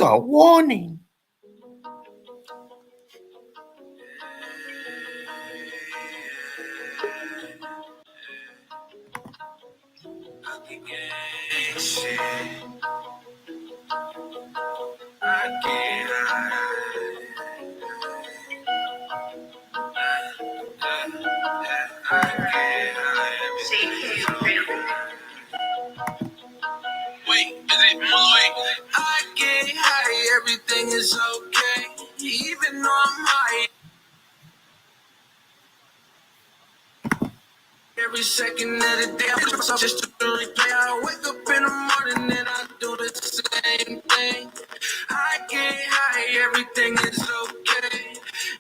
Trigger warning. I get high, everything is okay, even though I'm high. Every second of the day, I'm just a replay. I wake up in the morning and I do the same thing. I get high, everything is okay,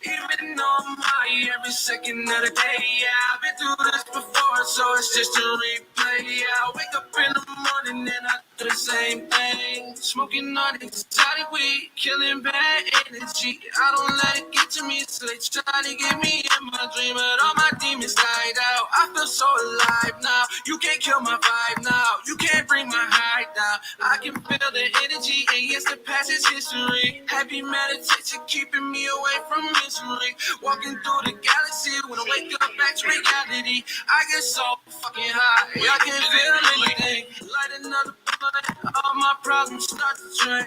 even though I'm high every second of the day. Yeah, I've been through this before, so it's just a replay. Yeah, I wake up in the morning and I do the same thing. Smoking all the exotic weed, killing bad energy. I don't let it get to me, so they try to get me in my dream, but all my demons died out. I feel so alive now. You can't kill my vibe now. You can't bring my high down. I can feel the energy, and yes, the past is history. Heavy meditation keeping me away from misery. Walking through the galaxy when I wake up back to reality. I get so fucking high, I can't feel anything. Light another blunt, all my problems start to drain.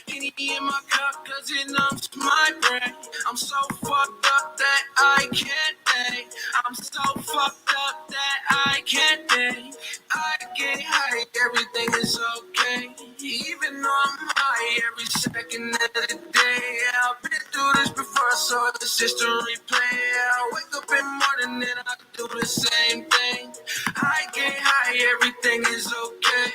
Henny in my cup, cause it numbs my brain. I'm so fucked up that I can't think. I'm so fucked up that I can't think. I get high, everything is okay, even though I'm high every second of the day. I've been through this before, so it's just a replay. I wake up in the morning and I do the same thing. I get high, everything is okay,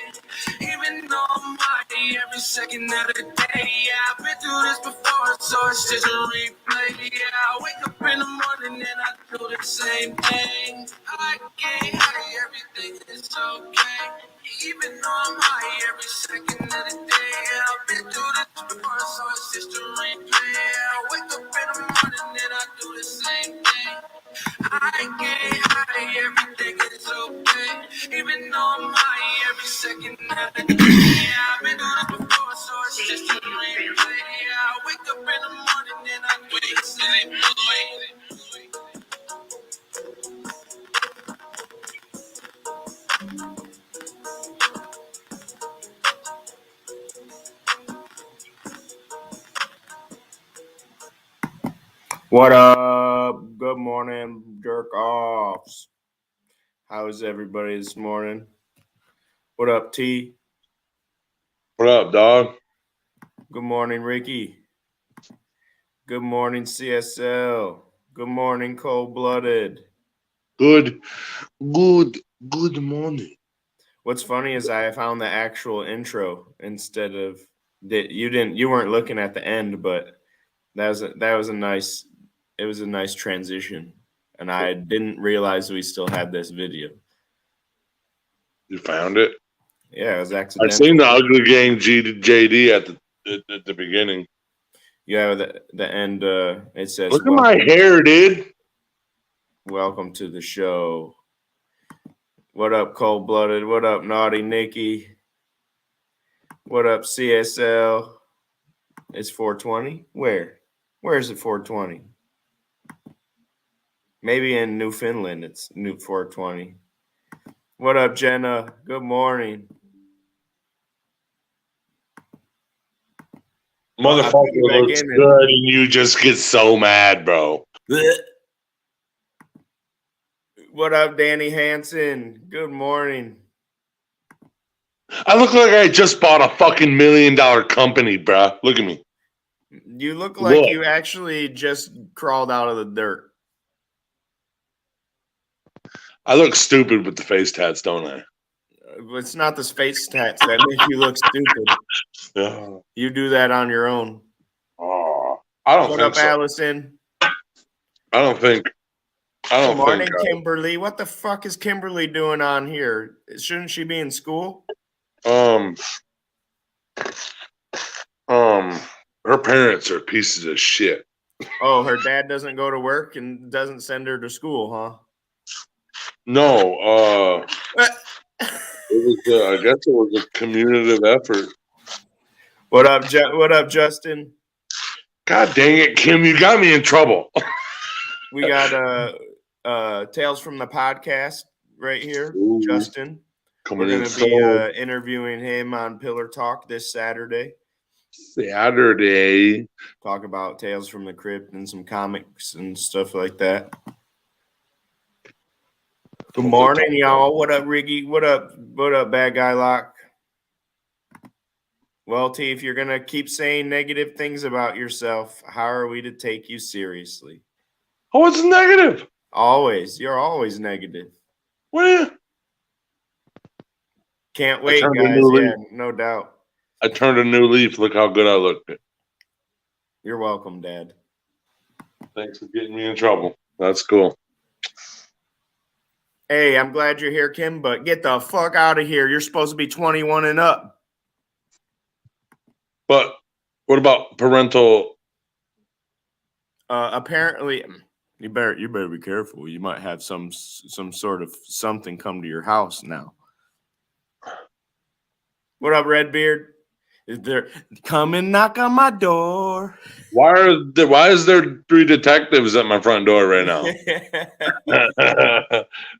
even though I'm high every second of the day. Yeah, I've been through this before, so it's just a replay. Yeah, I wake up in the morning and I do the same thing. I get high, everything is okay, even though I'm high every second of the day. Yeah, I've been through this before, so it's just a replay. Yeah, I wake up in the morning and I do the same thing. I get high, everything is okay, even though I'm high every second of the day. Yeah, I've been through this before, so it's just a replay. Yeah, I wake up in the morning and I do the same thing. What up? Good morning, jerk offs. How is everybody this morning? What up, T? What up, dog? Good morning, Ricky. Good morning, CSL. Good morning, Cold Blooded. Good morning. What's funny is I found the actual intro instead of that. You weren't looking at the end, but that was a nice transition, and I didn't realize we still had this video. You found it? Yeah, it was I accidental. seen the Ugly Gang JD at the beginning. Yeah, the end. It says, "Look at my hair, dude." Welcome to the show. What up, Cold Blooded? What up, Naughty Nikki? What up, CSL? It's 420. Where is it 420? Maybe in Newfoundland it's New 420. What up, Jenna? Good morning. Motherfucker looks good, and you just get so mad, bro. What up, Danny Hansen? Good morning. I look like I just bought a fucking $1 million company, bro. Look at me. You look like you actually just crawled out of the dirt. I look stupid with the face tats, don't I? It's not the face tats that make you look stupid. Yeah. You do that on your own. Oh, I don't What think up, so. Allison? Good morning, Kimberly. What the fuck is Kimberly doing on here? Shouldn't she be in school? Her parents are pieces of shit. Oh, her dad doesn't go to work and doesn't send her to school, huh? No, I guess it was a communicative effort. What up, what up, Justin? God dang it, Kim, you got me in trouble. We got Tales from the Podcast right here, Ooh, Justin. We're coming in going to be interviewing him on Pillar Talk this Saturday. Saturday. Talk about Tales from the Crypt and some comics and stuff like that. Good morning, y'all. What up, Riggy? What up, Bad Guy Lock? Well, T, if you're going to keep saying negative things about yourself, how are we to take you seriously? Oh, it's negative. Always. You're always negative. Well, can't wait, guys. Yeah, no doubt. I turned a new leaf. Look how good I looked. You're welcome, Dad. Thanks for getting me in trouble. That's cool. Hey, I'm glad you're here, Kim, but get the fuck out of here. You're supposed to be 21 and up. But what about parental? Apparently, you better be careful. You might have some sort of something come to your house now. What up, Redbeard? Is there come and knock on my door? Why is there 3 detectives at my front door right now?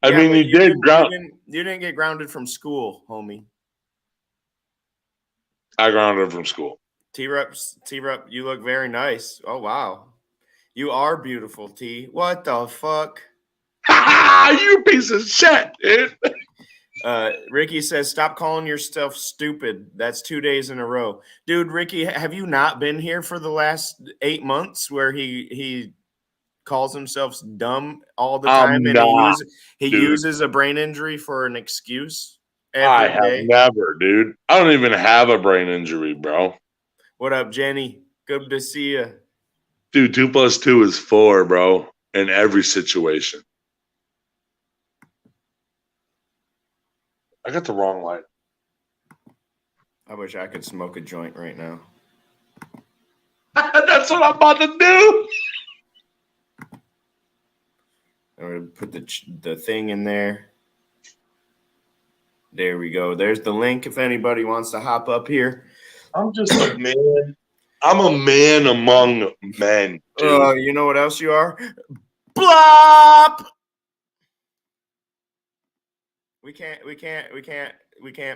I mean, you didn't get grounded from school, homie. I grounded from school. T-Rup, you look very nice. Oh, wow. You are beautiful, T. What the fuck? You piece of shit, dude. Ricky says, stop calling yourself stupid. That's 2 days in a row. Dude, Ricky, have you not been here for the last 8 months where he calls himself dumb all the time? He uses a brain injury for an excuse? I have never, dude. I don't even have a brain injury, bro. What up, Jenny? Good to see you. Dude, 2 + 2 is 4, bro, in every situation. I got the wrong light. I wish I could smoke a joint right now. That's what I'm about to do. I'm going to put the thing in there. There we go. There's the link if anybody wants to hop up here. I'm just a man. I'm a man among men. You know what else you are? Blop! We can't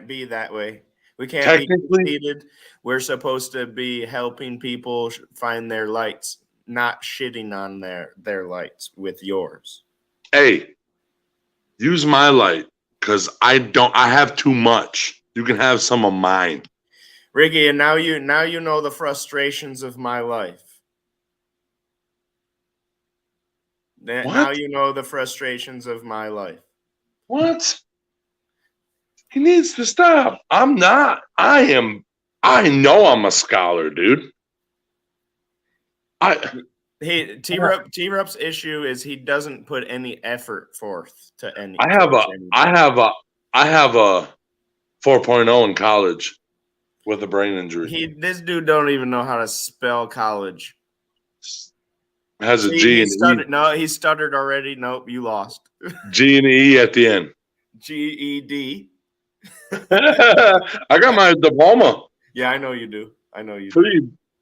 be that way. We can't be conceited. We're supposed to be helping people find their lights, not shitting on their lights with yours. Hey, use my light because I have too much. You can have some of mine. Ricky, and now you know the frustrations of my life. Now you know the frustrations of my life. What? He needs to stop. I'm not. I know I'm a scholar, dude. T-Rup's issue is he doesn't put any effort forth to any. I have a 4.0 in college with a brain injury. This dude don't even know how to spell college. Has a G and E. No, he stuttered already. Nope, you lost. G and E at the end. GED. I got my diploma. Yeah, I know you do.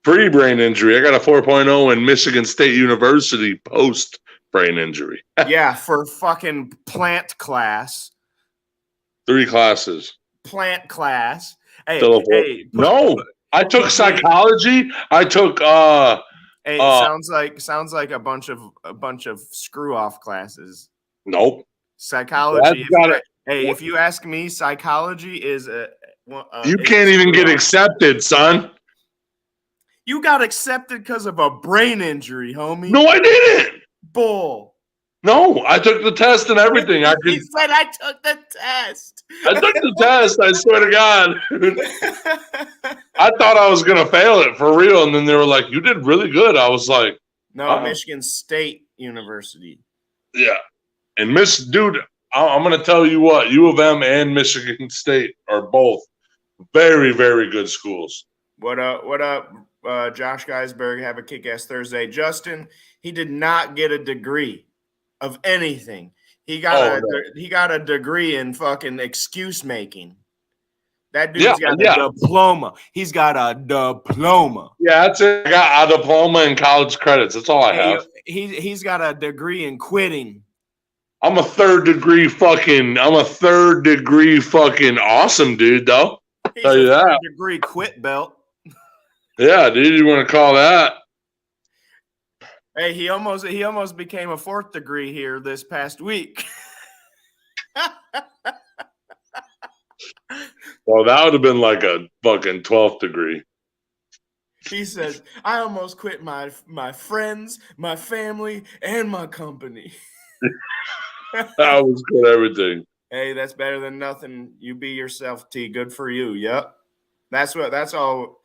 Pre-brain injury. I got a 4.0 in Michigan State University post-brain injury. Yeah, for fucking plant class. 3 classes. Plant class. Hey, I took psychology. I took sounds like a bunch of screw off classes. Nope. Psychology. If you ask me, psychology is you can't even get accepted, son. You got accepted because of a brain injury, homie. No, I didn't. Bull. No, I took the test and everything. He said I took the test. I took the test. I swear to God. I thought I was going to fail it for real. And then they were like, you did really good. I was like. No, Michigan State University. Yeah. And dude, I'm going to tell you what. U of M and Michigan State are both very, very good schools. What up, Josh Geisberg? Have a kick-ass Thursday. Justin, he did not get a degree of anything. He got a degree in fucking excuse making. That dude's got a diploma. He's got a diploma. Yeah, that's it. I got a diploma and college credits. That's all I have. He's got a degree in quitting. I'm a third degree fucking awesome dude, though. He's a third degree quit belt. Yeah, dude, you want to call that? Hey, he almost became a 4th degree here this past week. Well, that would have been like a fucking 12th degree. He says, I almost quit my friends, my family, and my company. I was quit everything. Hey, that's better than nothing. You be yourself, T. Good for you. Yep. That's all.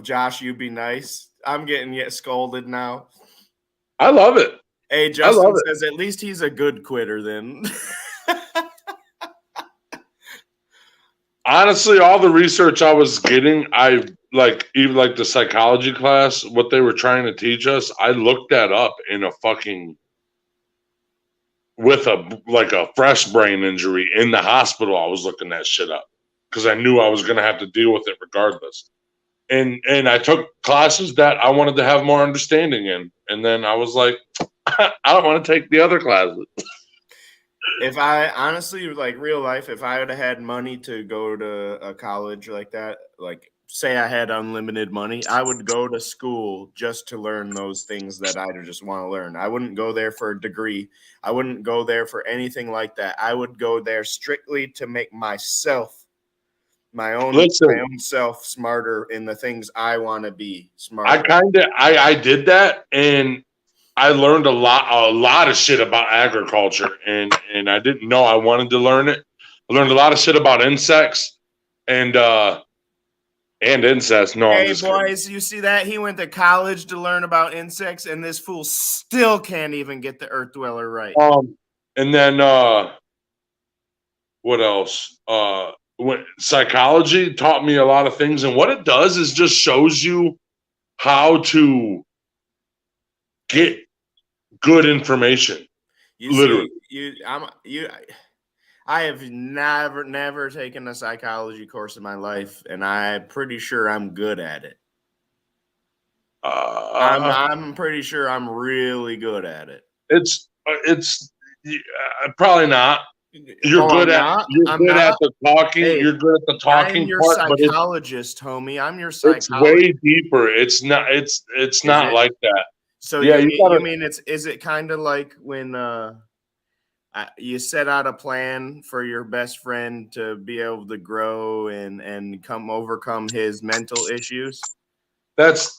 Josh, you be nice. I'm getting scolded now. I love it. Hey, Justin says at least he's a good quitter then. Honestly, all the research I was getting, even like the psychology class, what they were trying to teach us, I looked that up with a fresh brain injury in the hospital. I was looking that shit up because I knew I was going to have to deal with it regardless. And I took classes that I wanted to have more understanding in. And then I was like, I don't want to take the other classes. If I honestly, like real life, if I would have had money to go to a college like that, like say I had unlimited money, I would go to school just to learn those things that I just want to learn. I wouldn't go there for a degree. I wouldn't go there for anything like that. I would go there strictly to make my own self smarter in the things I want to be smarter. I did that, and I learned a lot of shit about agriculture, and I didn't know I wanted to learn it. I learned a lot of shit about insects and incest. No, hey boys, you see that? He went to college to learn about insects, and this fool still can't even get the earth dweller right. And then what else? Psychology taught me a lot of things, and what it does is just shows you how to get good information. Literally. I have never taken a psychology course in my life, and I'm pretty sure I'm good at it. I'm pretty sure I'm really good at it. It's probably not. You're good at the talking. Hey, you're good at the talking. I'm your psychologist, homie. I'm your psychologist. It's way deeper. It's not. It's not like that. So yeah, you mean is it kind of like when you set out a plan for your best friend to be able to grow and overcome his mental issues? That's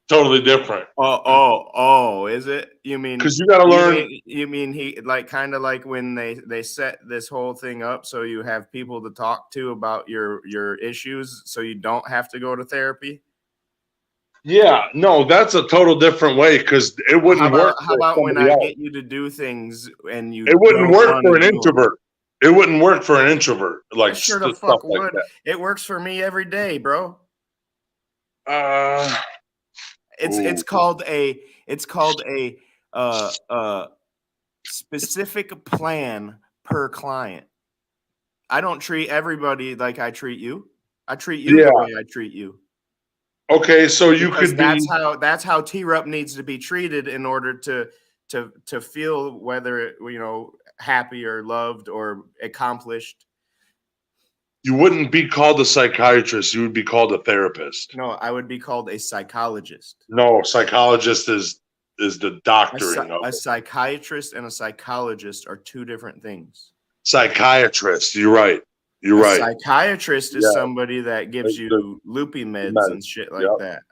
totally different. Oh, is it? You mean because you got to learn? You mean he kind of like when they set this whole thing up so you have people to talk to about your issues, so you don't have to go to therapy? Yeah, no, that's a total different way because it wouldn't work. How about when I get you to do things and you? It wouldn't work for an introvert. It wouldn't work for an introvert. Like sure the fuck would. Like it works for me every day, bro. It's called a specific plan per client. I don't treat everybody like I treat you. I treat you the way I treat you. Okay, so that's how T-Rup needs to be treated in order to feel whether happy or loved or accomplished. You wouldn't be called a psychiatrist. You would be called a therapist. No, I would be called a psychologist. No, psychologist is the doctoring of it. A psychiatrist and a psychologist are two different things. Psychiatrist, you're right. You're right. A psychiatrist is somebody that gives you loopy meds and shit like that.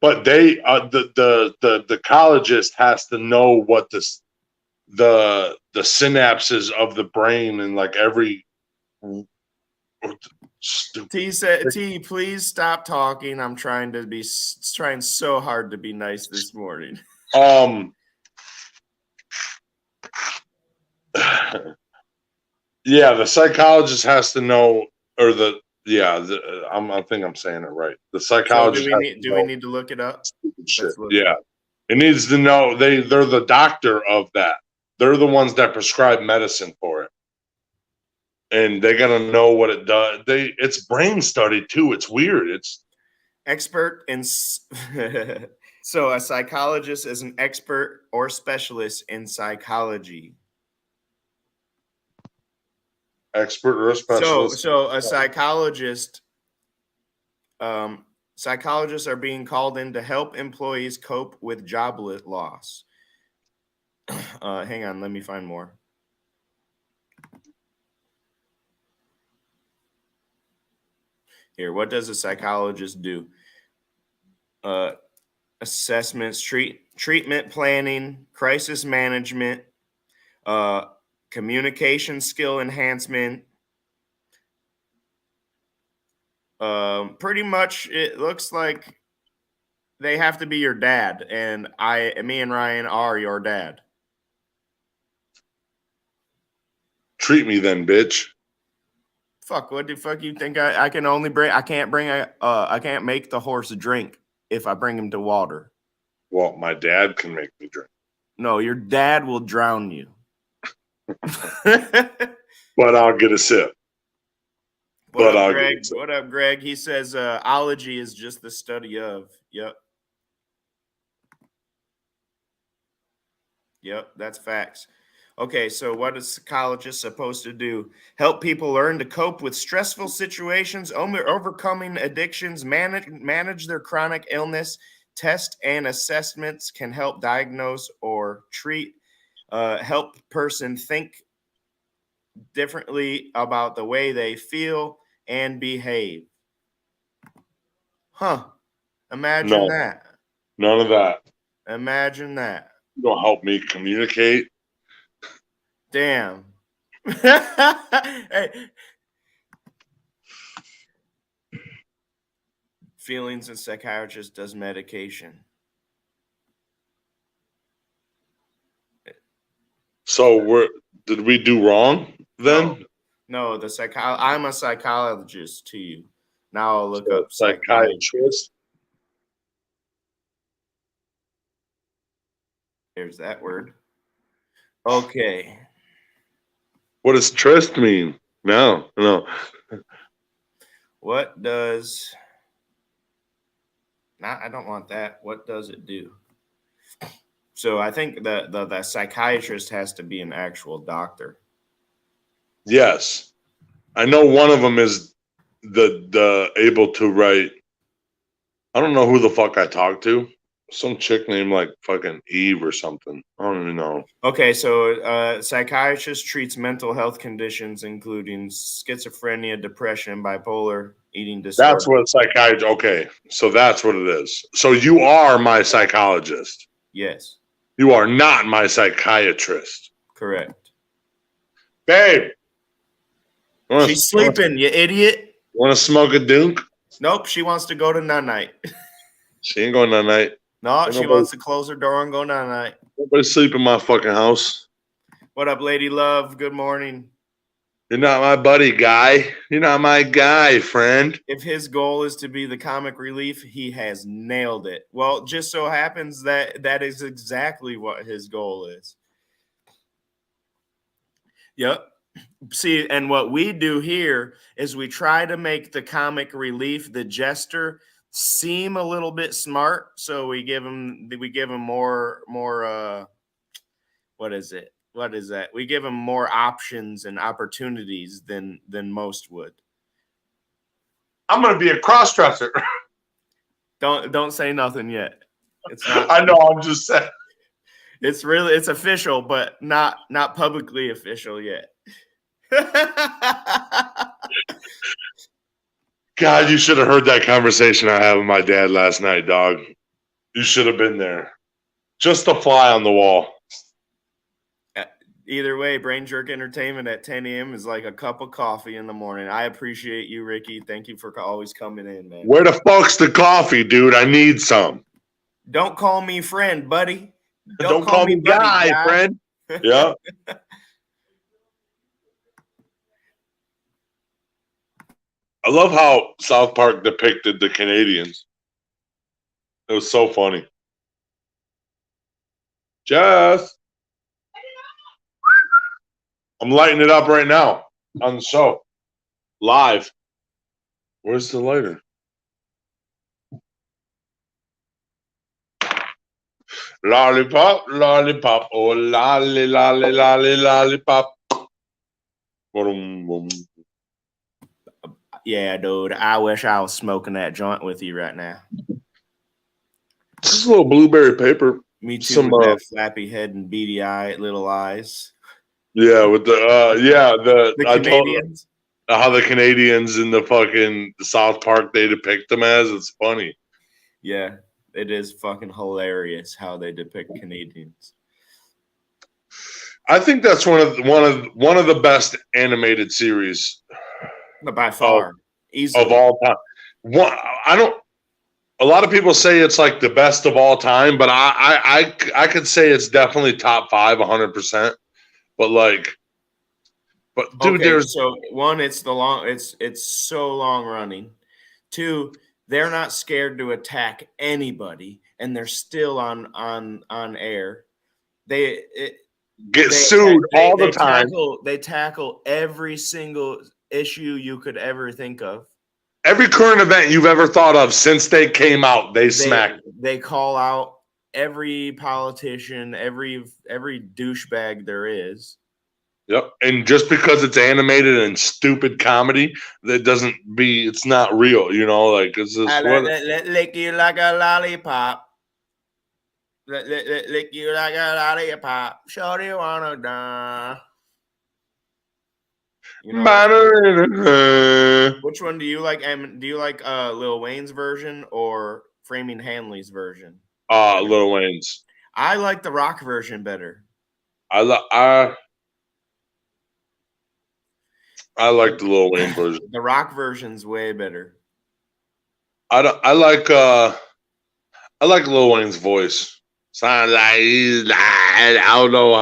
But they, the psychologist has to know what the synapses of the brain and like every. T said, T, please stop talking. I'm trying so hard to be nice this morning. Yeah, the psychologist has to know, or I think I'm saying it right. The psychologist. So do we need to look it up? Shit. Yeah, it needs to know. They're the doctor of that. They're the ones that prescribe medicine for it. and they gotta know what it does. It's brain study too. It's weird. It's expert in so a psychologist is an expert or specialist in psychology. expert or a So specialist. a psychologist, psychologists are being called in to help employees cope with job loss. Hang on, let me find more. Here, what does a psychologist do? Assessments, treatment planning, crisis management, communication skill enhancement. Pretty much, it looks like they have to be your dad, and me and Ryan are your dad. Treat me then, bitch. Fuck, what the fuck you think? I can only bring, I can't bring I can't make the horse drink if I bring him to water. Well, my dad can make me drink. No, your dad will drown you. But I'll get a sip. What up, Greg? What up, Greg? He says ology is just the study of. Yep. Yep, that's facts. Okay, so what is a psychologist supposed to do? Help people learn to cope with stressful situations, overcoming addictions, manage their chronic illness. Test and assessments can help diagnose or treat, help person think differently about the way they feel and behave. Huh. Imagine that. None of that. Imagine that. You don't help me communicate. Damn. Hey. Feelings and psychiatrist does medication. So did we do wrong then? No, I'm a psychologist to you. Now I'll look up psychiatrist. There's that word. Okay. What does trust mean? No. What does... I don't want that. What does it do? So I think the psychiatrist has to be an actual doctor. Yes. I know one of them is the able to write. I don't know who the fuck I talked to. Some chick named like fucking Eve or something. I don't even know. Okay, so psychiatrist treats mental health conditions including schizophrenia, depression, bipolar, eating disorder. That's what psychiatrist. Okay, so that's what it is. So you are my psychologist. Yes. You are not my psychiatrist. Correct. Babe. She's sleeping, you idiot. Want to smoke a dunk? Nope, she wants to go to night. She ain't going night. No, she wants to close her door and go night. Nobody sleep in my fucking house. What up, lady love? Good morning. You're not my buddy, guy. You're not my guy, friend. If his goal is to be the comic relief, he has nailed it. Well, just so happens that is exactly what his goal is. Yep. See, and what we do here is we try to make the comic relief, the jester, seem a little bit smart. So we give him more what is it? What is that? We give him more options and opportunities than most would. I'm gonna be a cross-dresser. Don't say nothing yet. It's not. I know. I'm just saying. It's official, but not publicly official yet. God, you should have heard that conversation I had with my dad last night, dog. You should have been there. Just a fly on the wall. Either way, Brain Jerk Entertainment at 10 a.m. is like a cup of coffee in the morning. I appreciate you, Ricky. Thank you for always coming in, man. Where the fuck's the coffee, dude? I need some. Don't call me friend, buddy. Don't call me guy, friend. Yeah. I love how South Park depicted the Canadians. It was so funny. Jess. I'm lighting it up right now. on the show live. Where's the lighter? Lollipop, lollipop, oh lolly, lolly, lolly, lollipop. Boom, boom. Yeah, dude. I wish I was smoking that joint with you right now. Just a little blueberry paper. Me too, Some, with that flappy head and beady eye, little eyes. yeah, with the The I told Canadians. how the Canadians in the fucking South Park they depict them as. It's funny. Yeah, it is fucking hilarious how they depict Canadians. I think that's one of the best animated series By far, easily. of all time. A lot of people say it's like the best of all time, but I could say it's definitely top 5, 100%. But dude, Okay, there's so one, it's so long running. Two, they're not scared to attack anybody, and they're still on air. get sued all the time. They tackle every single issue you could ever think of. Every current event you've ever thought of since they came out, they smack. They call out every politician, every douchebag there is. Yep. And just because it's animated and stupid comedy, it's not real, you know, like it's just lick you like a lollipop. Lick you like a lollipop. Shorty wanna die. You know, which one do you like? Do you like Lil Wayne's version or Framing Hanley's version? Lil Wayne's. I like the rock version better. I like the Lil Wayne version. The rock version's way better. I like Lil Wayne's voice. Sounds like I don't know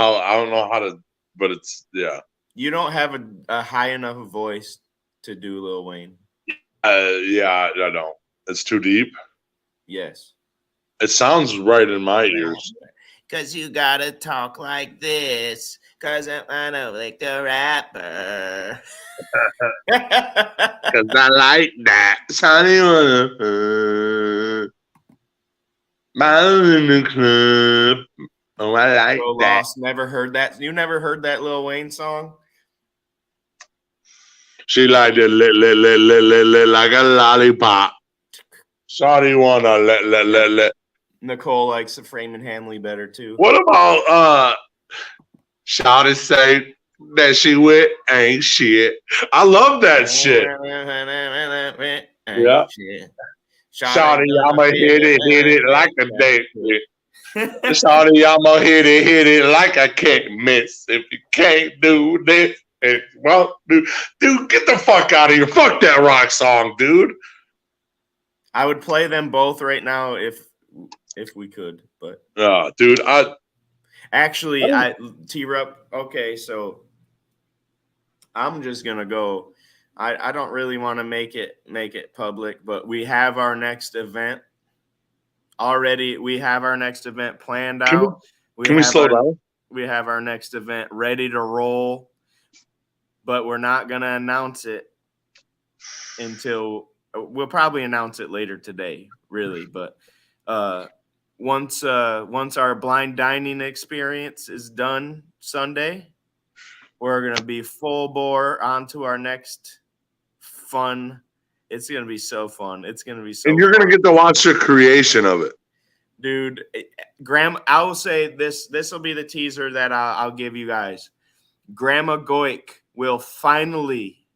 how to, but it's yeah. You don't have a high enough voice to do Lil Wayne. Yeah, I don't. It's too deep. Yes. It sounds right in my ears. Cause you gotta talk like this. Cause I know like the rapper. Cause I like that. Sonny in the club. Oh, I like so that. Lost. Never heard that. You never heard that Lil Wayne song? She liked it like a lollipop. Sorry, wanna let. Nicole likes the Framing Hanley better too. What about Shawty say that she with ain't shit? I love that shit. Yeah. Shawty, I'ma hit it like a dick. Shawty, I'ma hit it like I can't miss. If you can't do this, well, dude, get the fuck out of here. Fuck that rock song, dude. I would play them both right now if we could, but dude, T-Rup. Okay, so I'm just gonna go. I don't really want to make it public, but we have our next event already. We have our next event planned out. Can we slow down? We have our next event ready to roll, but we're not gonna announce it until we'll probably announce it later today, really. But once our blind dining experience is done Sunday, we're gonna be full bore onto our next fun. It's gonna be so fun. It's gonna be so. And you're gonna get to watch the creation of it, dude. Grandma, I will say this. This will be the teaser that I'll give you guys. Grandma Goik will finally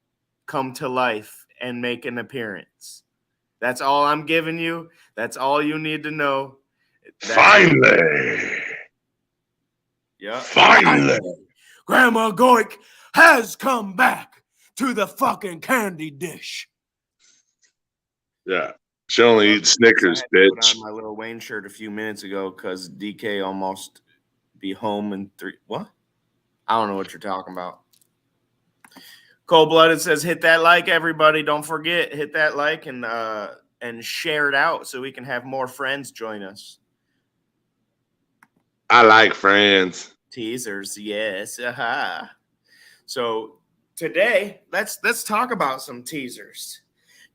come to life and make an appearance. That's all I'm giving you. That's all you need to know. Finally. Yeah. Finally. Grandma Goik has come back to the fucking candy dish. Yeah. She only eats Snickers, bitch. I put on my Lil Wayne shirt a few minutes ago because DK almost be home in 3. What? I don't know what you're talking about. Cold Blooded says, hit that like, everybody. Don't forget, hit that like and share it out so we can have more friends join us. I like friends. Teasers, yes. Aha. So Today, let's talk about some teasers.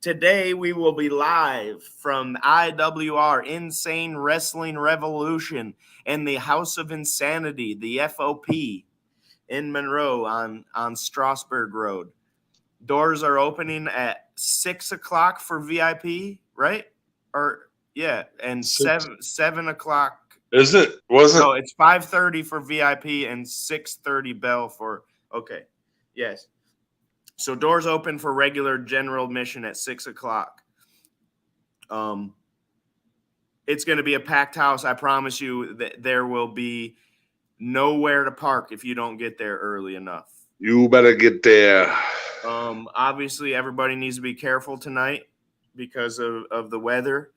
Today we will be live from IWR Insane Wrestling Revolution and the House of Insanity, the FOP, in Monroe on Strasburg Road. Doors are opening at 6 o'clock for VIP, right? Or yeah, and 7 o'clock. Is it? Wasn't? No, it's 5:30 for VIP and 6:30 bell for. Okay, yes. So doors open for regular general admission at 6 o'clock. It's going to be a packed house. I promise you that there will be nowhere to park if you don't get there early enough. You better get there. Obviously, everybody needs to be careful tonight because of the weather.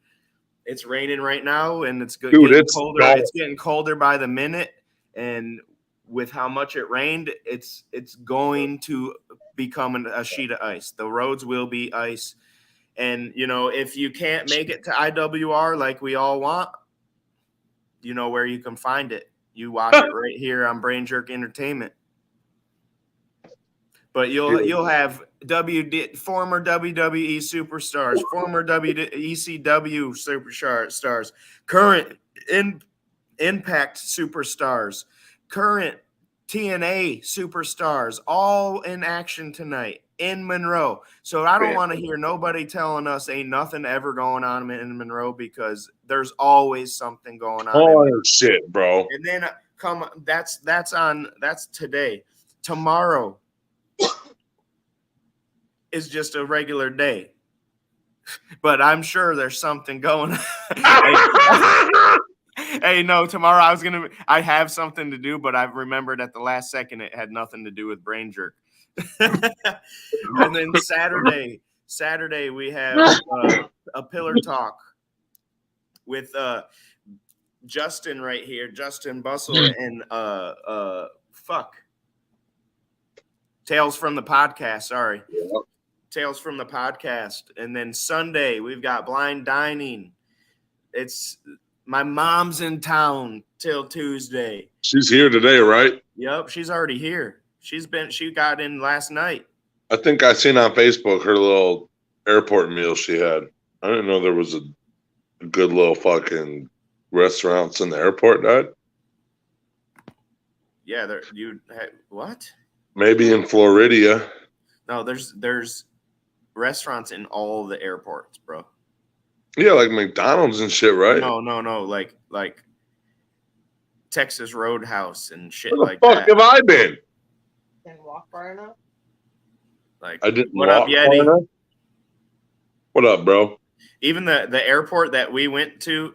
It's raining right now, and it's getting colder. It's getting colder by the minute, and with how much it rained, it's going to become a sheet of ice. The roads will be ice. And, you know, if you can't make it to IWR like we all want, you know where you can find it. You watch it right here on Brain Jerk Entertainment. But you'll have former WWE superstars, former ECW superstars, current Impact superstars, current TNA superstars, all in action tonight in Monroe. So I don't want to hear nobody telling us ain't nothing ever going on in Monroe, because there's always something going on. Oh shit, bro. And then that's today. Tomorrow is just a regular day. But I'm sure there's something going on. Hey, no, tomorrow I have something to do, but I've remembered at the last second it had nothing to do with Brain Jerk. And then Saturday we have a pillar talk with Justin right here, Justin Bustle, and Tales from the Podcast. Sorry. Yep. Tales from the Podcast. And then Sunday we've got Blind Dining. It's my mom's in town till Tuesday. She's here today, right? Yep, she's already here. She got in last night. I think I seen on Facebook her little airport meal she had. I didn't know there was a good little fucking restaurants in the airport, Dad. Yeah, what? Maybe in Florida. No, there's restaurants in all the airports, bro. Yeah, like McDonald's and shit, right? No, like Texas Roadhouse and shit Where like the fuck that. have I been? Didn't walk far enough. Like, I didn't. What up, Yeti? What up, bro? Even the airport that we went to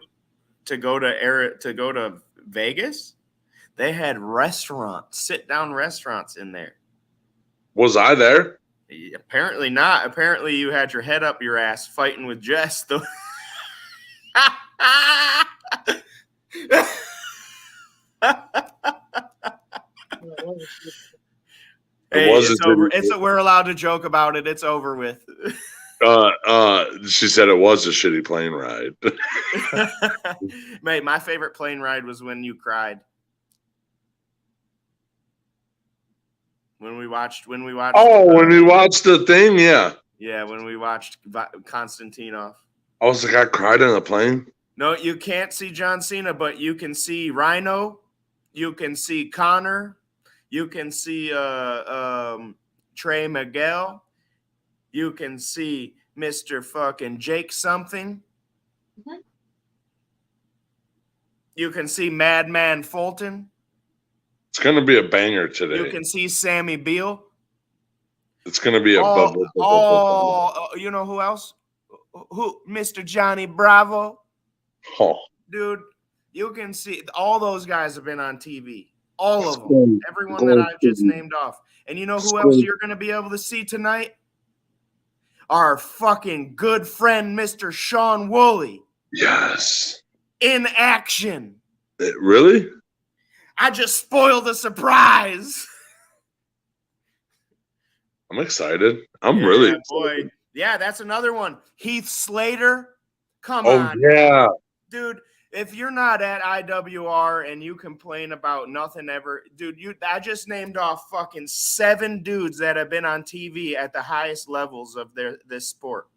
go to Vegas, they had sit down restaurants in there. Was I there? Apparently not. Apparently you had your head up your ass fighting with Jess. Hey, it's over. We're allowed to joke about it. It's over with. She said it was a shitty plane ride. Mate, my favorite plane ride was when you cried. When we watched. Oh, when we watched the thing, yeah. Yeah, when we watched Konstantinov. I was like, I cried on the plane. No, you can't see John Cena, but you can see Rhino. You can see Connor. You can see Trey Miguel. You can see Mr. fucking Jake something. Mm-hmm. You can see Madman Fulton. It's going to be a banger today. You can see Sammy Beal. It's going to be a bubble. You know who else? Who? Mr. Johnny Bravo. Oh. Dude, you can see all those guys have been on TV. All of them. Everyone that I've just named off. And you know who else you're going to be able to see tonight? Our fucking good friend, Mr. Sean Woolley. Yes. In action. Really? I just spoiled the surprise. I'm excited. I'm really excited. Boy. Yeah, that's another one. Heath Slater. Come on. Oh, yeah. Dude, If you're not at IWR and you complain about nothing ever, dude, I just named off fucking 7 dudes that have been on TV at the highest levels of this sport.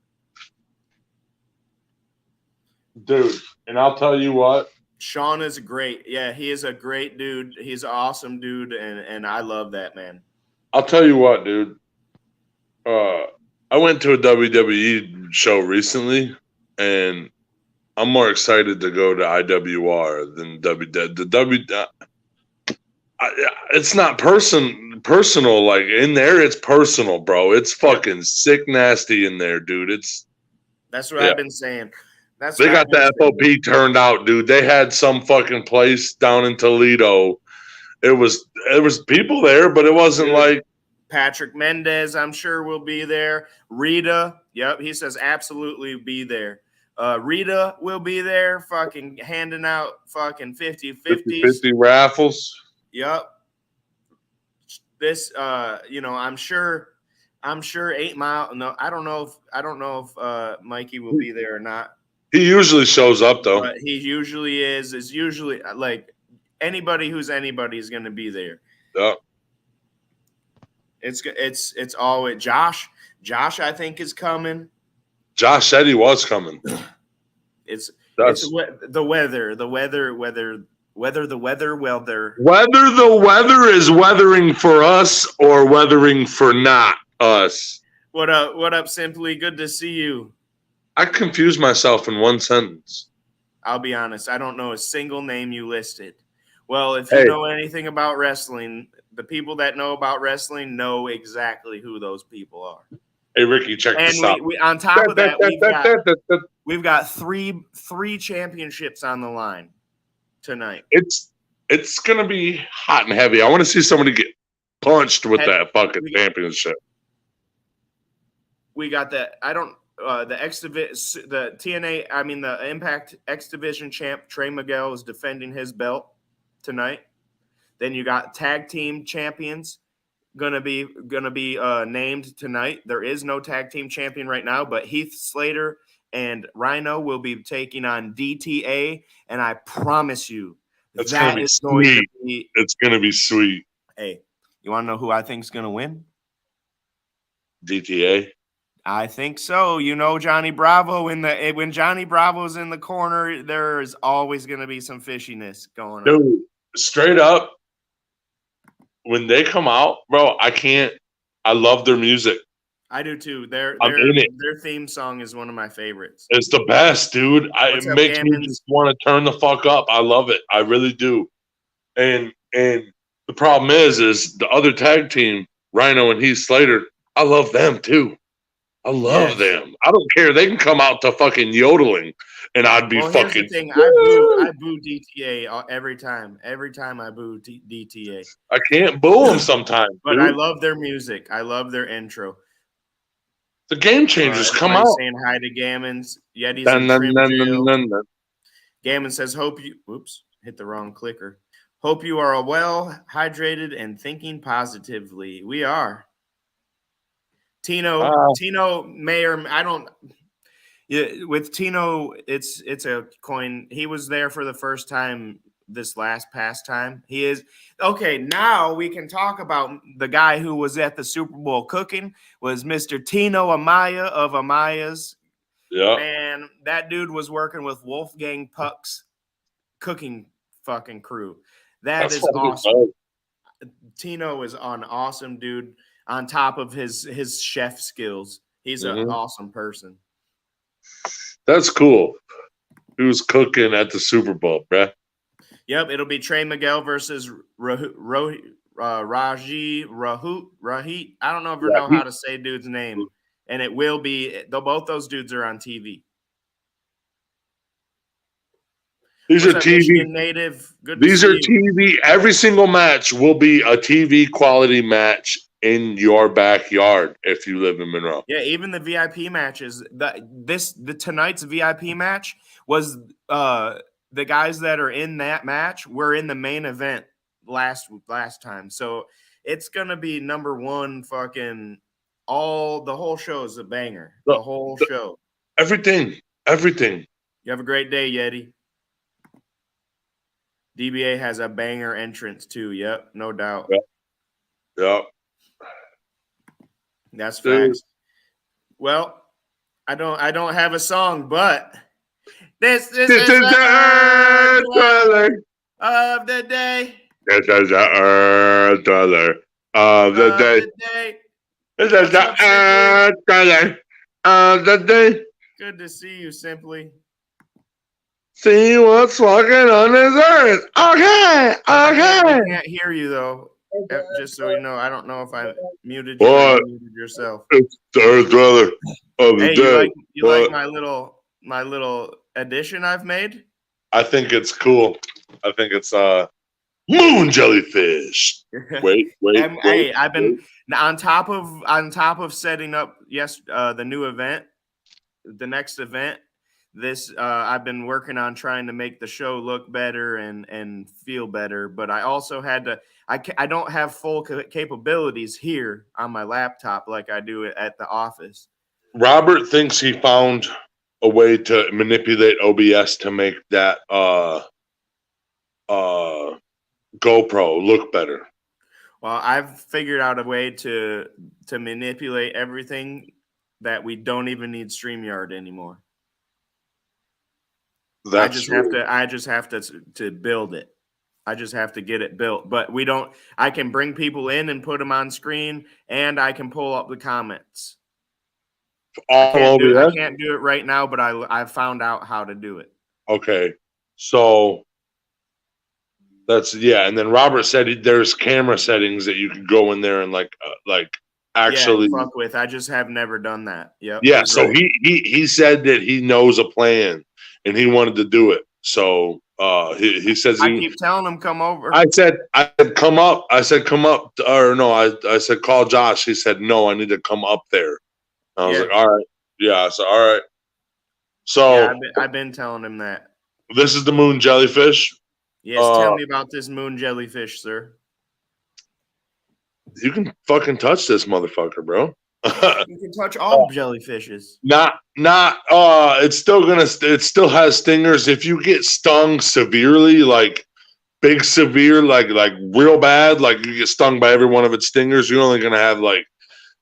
Dude, and I'll tell you what. Sean is great. Yeah, he is a great dude. He's an awesome dude, and I love that, man. I'll tell you what, dude. I went to a WWE show recently, and I'm more excited to go to IWR than WWE. It's not personal. Like in there, it's personal, bro. It's fucking sick nasty in there, dude. That's what I've been saying. They got the FOP turned out, dude. They had some fucking place down in Toledo. It was people there, but it wasn't like Patrick Mendez, I'm sure will be there. Rita, yep, he says absolutely be there. Rita will be there, fucking handing out fucking 50-50s. raffles. Yep. This, I'm sure 8 Mile. No, I don't know if Mikey will be there or not. He usually shows up though. But he usually is. Is usually like anybody who's anybody is going to be there. Yeah. It's always Josh. Josh, I think, is coming. Josh said he was coming. It's the weather. Whether the weather is weathering for us or weathering for not us. What up, Simply? Good to see you. I confused myself in one sentence. I'll be honest. I don't know a single name you listed. Well, if you know anything about wrestling, the people that know about wrestling know exactly who those people are. Hey, Ricky, check this out. On top of that, we've got three championships on the line tonight. It's gonna be hot and heavy. I want to see somebody get punched with that fucking championship. We got that. The TNA. I mean, the Impact X Division champ Trey Miguel is defending his belt tonight. Then you got tag team champions gonna be named tonight. There is no tag team champion right now, but Heath Slater and Rhino will be taking on DTA, and I promise you, it's gonna be sweet. Hey, you want to know who I think is gonna win? DTA. I think so. You know, Johnny Bravo when Johnny Bravo's in the corner, there is always going to be some fishiness going on. Dude, straight up, when they come out, bro, I love their music. I do too. Their theme song is one of my favorites. It's the best, dude. It makes me just want to turn the fuck up. I love it. I really do. And the problem is the other tag team, Rhino and Heath Slater, I love them too. I love them. I don't care. They can come out to fucking yodeling, and I'd be fucking. Here's the thing. I boo DTA every time. Every time I boo DTA. I can't boo them sometimes. But dude, I love their music. I love their intro. The Game Changers come out. Saying hi to Gammons. Yeti's in trim jail. Gammon says, "Hope you." Oops, hit the wrong clicker. Hope you are well hydrated and thinking positively. We are. Tino may or I don't. Yeah, with Tino, it's a coin. He was there for the first time this past time. He is okay. Now we can talk about the guy who was at the Super Bowl cooking was Mr. Tino Amaya of Amaya's. Yeah, and that dude was working with Wolfgang Puck's cooking fucking crew. That's awesome. Tino is an awesome dude. On top of his chef skills, he's an awesome person. That's cool. He was cooking at the Super Bowl, bruh. Yep, it'll be Trey Miguel versus Rahit. I don't ever know how to say dude's name, and it will be. Both those dudes are on TV. These are TV native. These are TV. Every single match will be a TV quality match in your backyard if you live in Monroe. Yeah, even the VIP matches. Tonight's VIP match was the guys that are in that match were in the main event last time. So it's gonna be number one. Fucking the whole show is a banger. The whole show. Everything. You have a great day, Yeti. DBA has a banger entrance too. Yep, no doubt. Yep. That's Dude. facts. Well, I don't have a song, but this is the Earth Dweller of the day. This is the Earth Dweller of the day. This is the Earth Dweller of the day. Good to see you, Simply. See what's walking on this earth. Okay. I can't hear you though. Just so you know, I don't know if I muted you or you muted yourself. It's the Earth Dweller of the Hey, day. you like my little addition I've made? I think it's cool. I think it's Moon Jellyfish. Wait. Hey, I've been on top of setting up the new event, the next event. This I've been working on trying to make the show look better and feel better, but I also had to. I don't have full capabilities here on my laptop like I do at the office. Robert thinks he found a way to manipulate OBS to make that GoPro look better. Well, I've figured out a way to manipulate everything that we don't even need StreamYard anymore. I just have to build it. I just have to get it built. But I can bring people in and put them on screen, and I can pull up the comments. I can't do it right now, but I found out how to do it. Okay. So and then Robert said there's camera settings that you can go in there and actually fuck with. I just have never done that. Yep. Yeah, so right. he said that he knows a plan and he wanted to do it. So he says I keep telling him come over. I said come up. I said come up or no, I said call Josh. He said no, I need to come up there. I was like, all right. Yeah, so all right. So I've been telling him that. This is the Moon Jellyfish. Yes, tell me about this Moon Jellyfish, sir. You can fucking touch this motherfucker, bro. You can touch all jellyfishes. It still has stingers. If you get stung severely, like big severe, like real bad, like you get stung by every one of its stingers, you're only gonna have like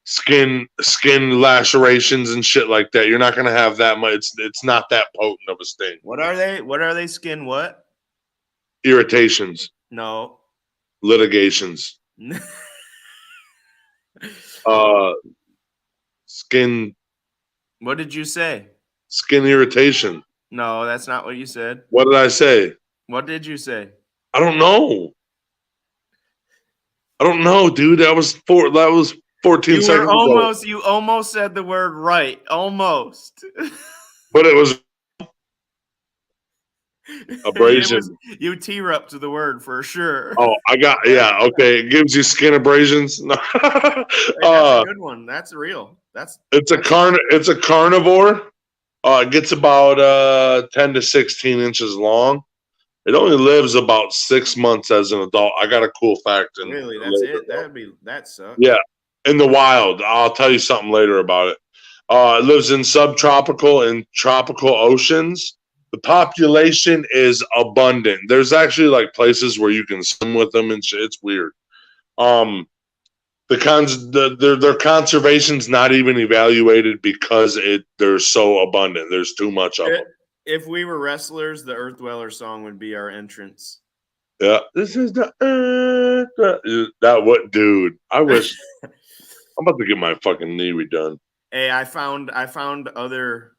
skin lacerations and shit like that. You're not gonna have that much. It's not that potent of a sting. What are they? Skin what? Irritations. No. Litigations. Skin. What did you say? Skin irritation. No, that's not what you said. What did I say? What did you say? I don't know, dude. That was 14 seconds ago. You almost said the word right. Almost. But it was abrasion. You tear up to the word for sure. Oh, okay. It gives you skin abrasions. That's a good one. That's real. It's a carnivore. It gets about 10 to 16 inches long. It only lives about 6 months as an adult. I got a cool fact. Really, that's it. That sucks. Yeah, in the wild. I'll tell you something later about it. It lives in subtropical and tropical oceans. The population is abundant. There's actually like places where you can swim with them and shit. It's weird. Their conservation's not even evaluated because they're so abundant. There's too much of them. If we were wrestlers, the Earth Dweller song would be our entrance. Yeah, this is the Earth. Dude? I wish. I'm about to get my fucking knee redone. Hey, I found other.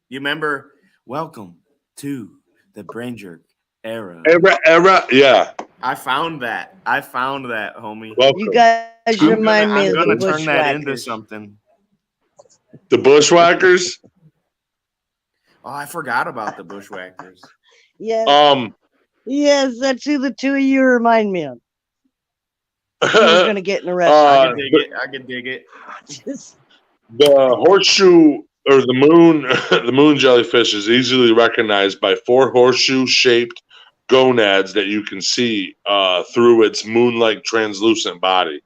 You remember? Welcome to the Brain Jerk era. Era, yeah. I found that, homie. Welcome. You guys remind me of the I'm gonna turn that into Bushwhackers. something. The Bushwhackers. Oh, I forgot about the Bushwhackers. Yeah. Yes, that's who the two of you remind me of. Who's gonna get in a wrestle? I can dig it. The horseshoe or the moon, the moon jellyfish is easily recognized by 4 horseshoe-shaped gonads that you can see through its moon-like translucent body.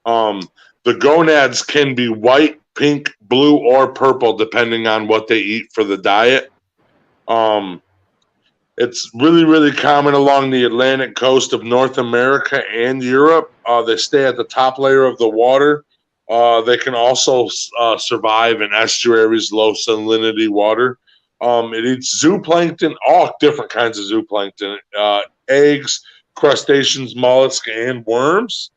The gonads can be white, pink, blue, or purple depending on what they eat for the diet. It's really, really common along the Atlantic coast of North America and Europe. They stay at the top layer of the water. They can also survive in estuaries, low salinity water. It eats zooplankton, all different kinds of zooplankton, eggs, crustaceans, mollusks, and worms.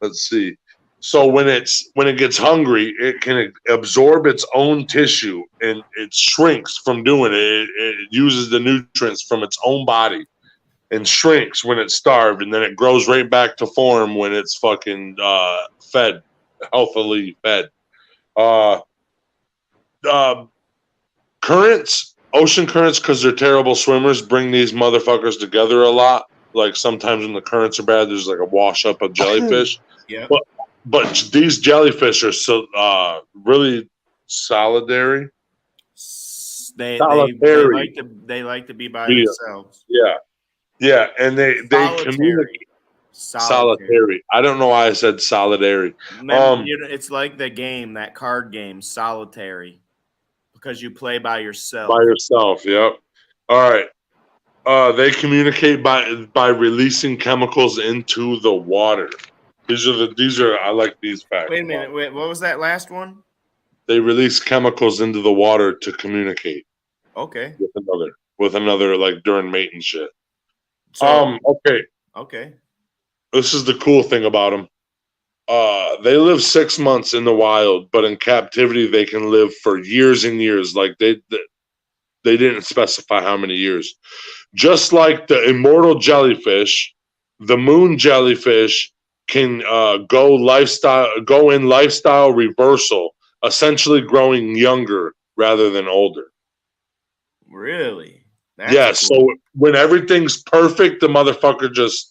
Let's see. So when it gets hungry, it can absorb its own tissue and it shrinks from doing it. It uses the nutrients from its own body and shrinks when it's starved, and then it grows right back to form when it's fucking fed, healthily fed. Uh, Currents, ocean currents, because they're terrible swimmers, bring these motherfuckers together a lot. Like sometimes when the currents are bad, there's like a wash up of jellyfish. Yeah. But these jellyfish are so really solitary. They Solitary. like to be by Yeah. themselves. Yeah, and they communicate. Solitary. I don't know why I said solitary. Remember, it's like the game, that card game, solitary, because you play by yourself. By yourself. Yep. All right. They communicate by releasing chemicals into the water. These are I like these facts. Wait a minute. What was that last one? They release chemicals into the water to communicate. Okay. With another like during mating shit. So, Okay. This is the cool thing about them. They live 6 months in the wild, but in captivity they can live for years and years. Like they didn't specify how many years. Just like the immortal jellyfish, the moon jellyfish can go in lifestyle reversal, essentially growing younger rather than older. Really? That's cool. So when everything's perfect, the motherfucker just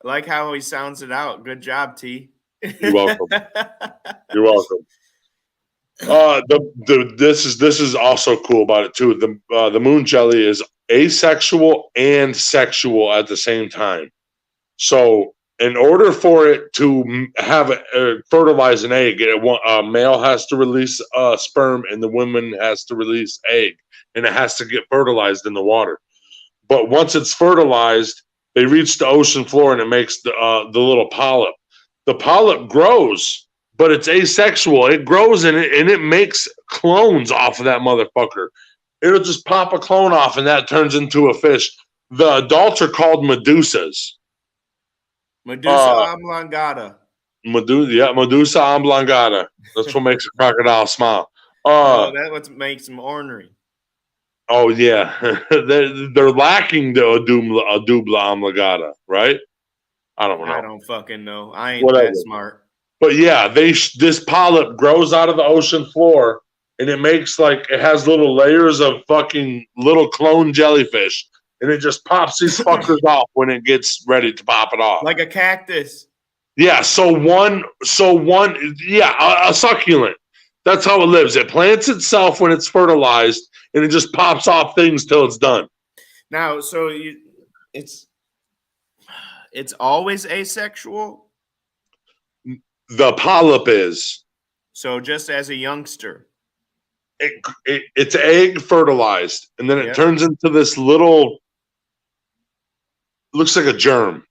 I like how he sounds it out. Good job, T. You're welcome. You're welcome. This is also cool about it too. The moon jelly is asexual and sexual at the same time. So in order for it to have fertilize an egg, a male has to release sperm and the woman has to release egg, and it has to get fertilized in the water. But once it's fertilized, they reach the ocean floor and it makes the little polyp. The polyp grows, but it's asexual. It grows and it makes clones off of that motherfucker. It'll just pop a clone off and that turns into a fish. The adults are called medusas. Medusa oblongata. Medusa oblongata. That's what makes a crocodile smile. That's what makes them ornery. Oh yeah, they're lacking the adubla oblongata, right? I don't know. I don't fucking know. I ain't that smart. But yeah, this polyp grows out of the ocean floor, and it has little layers of fucking little clone jellyfish. And it just pops these fuckers off when it gets ready to pop it off. Like a cactus. Yeah, a succulent. That's how it lives. It plants itself when it's fertilized, and it just pops off things till it's done. Now, so it's always asexual? The polyp is. So just as a youngster. It's egg fertilized, and then it turns into this little... looks like a germ.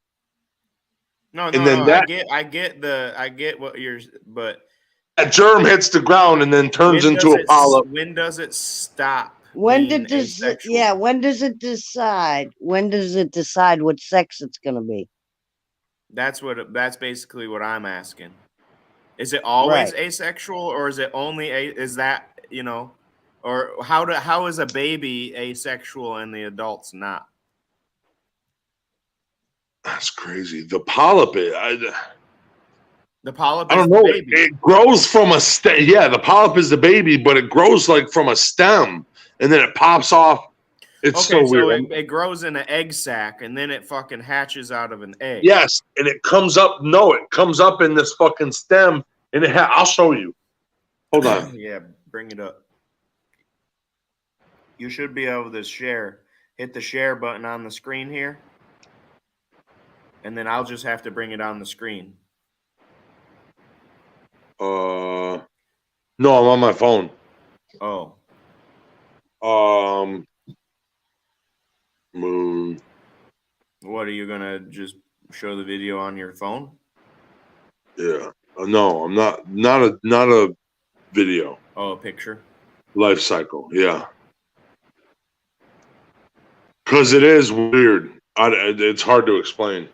No, I get what you're, but that germ hits the ground and then turns into a polyp. When does it stop? When does it decide? When does it decide what sex it's going to be? That's basically what I'm asking. Is it always asexual, or is it only or how is a baby asexual and the adult's not? That's crazy. The polyp is. The polyp. I don't know. It grows from a stem. Yeah, the polyp is the baby, but it grows like from a stem, and then it pops off. It's so weird. It grows in an egg sac, and then it fucking hatches out of an egg. Yes, and it comes up. No, it comes up in this fucking stem, and I'll show you. Hold on. Yeah, bring it up. You should be able to share. Hit the share button on the screen here. And then I'll just have to bring it on the screen. No, I'm on my phone. Oh. Moon. What are you gonna just show the video on your phone? Yeah. No, I'm not a video. Oh, a picture. Life cycle. Yeah. Because it is weird. It's hard to explain.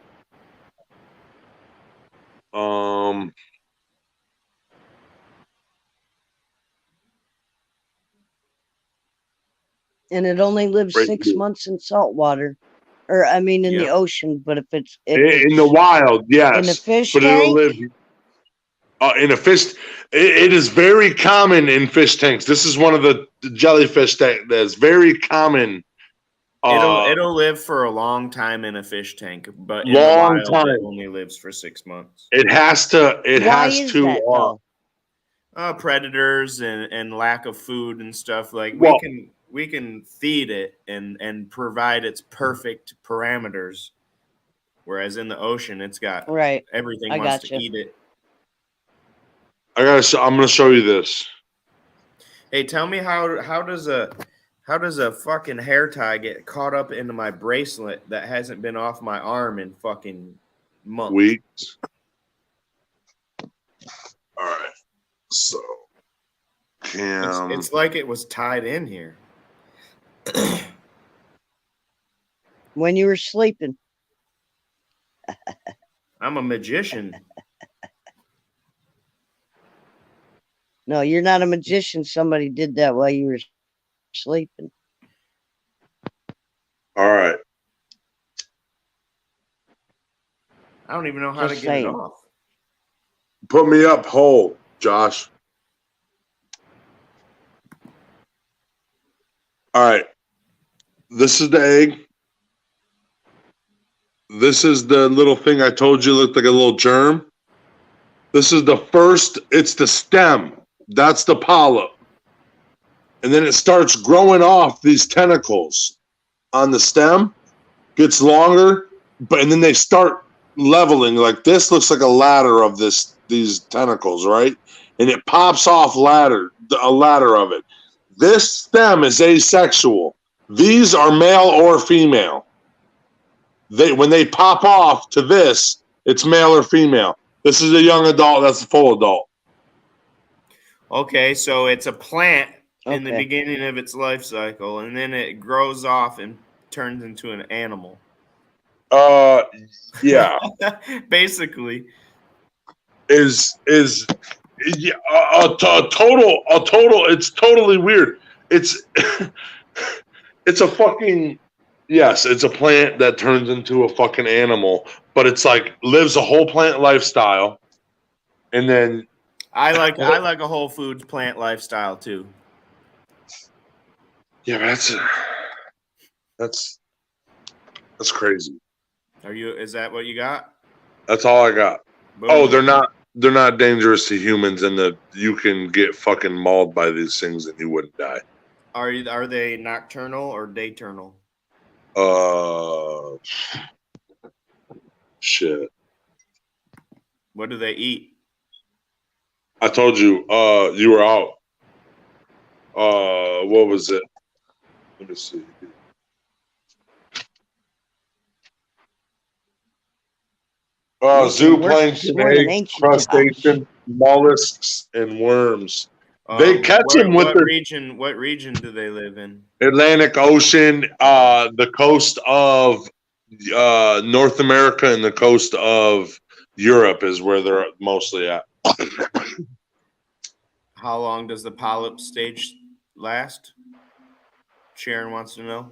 And it only lives Right 6 here. months in salt water, or I mean in the Yeah. ocean. But if it's In the wild, yes. in a fish but it'll tank, live in a fish. It is very common in fish tanks. This is one of the jellyfish that's very common. It'll live for a long time in a fish tank, but in Long the wild, time. it only lives for 6 months. It has to. It why has is to. that though? Predators and lack of food and stuff. Like Well- we can feed it and provide its perfect parameters, whereas in the ocean, it's got Right. everything I wants gotcha. to eat it. I'm gonna show you this. Hey, tell me how does a fucking hair tie get caught up into my bracelet that hasn't been off my arm in fucking months? Weeks. All right. So, Cam. It's like it was tied in here. When you were sleeping. I'm a magician. No, you're not a magician. Somebody did that while you were sleeping. All right. I don't even know how Just to get it saying. off. Put me up whole, Josh. All right. This is the egg. This is the little thing I told you looked like a little germ. This is the first, it's the stem. That's the polyp. And then it starts growing off these tentacles on the stem, gets longer, and then they start leveling. Like this looks like a ladder of these tentacles, right? And it pops off a ladder of it. This stem is asexual. These are male or female. When they pop off to this, it's male or female. This is a young adult. That's a full adult. Okay, so it's a plant in the Okay. beginning of its life cycle, and then it grows off and turns into an animal. Yeah. Basically. is yeah, a total. It's totally weird. It's it's a fucking yes. It's a plant that turns into a fucking animal, but it's like lives a whole plant lifestyle, and then I like a Whole Foods plant lifestyle too. yeah, that's crazy. Is that what you got? That's all I got. Boom. Oh, they're not dangerous to humans, and you can get fucking mauled by these things and you wouldn't die. Are they nocturnal or dayturnal? Shit. What do they eat? I told you, you were out. What was it? Let me see. Zooplankton, We're in eggs, ancient crustaceans, mollusks, and worms. They catch them with what their region? What region do they live in? Atlantic Ocean, the coast of North America, and the coast of Europe is where they're mostly at. How long does the polyp stage last? Sharon wants to know.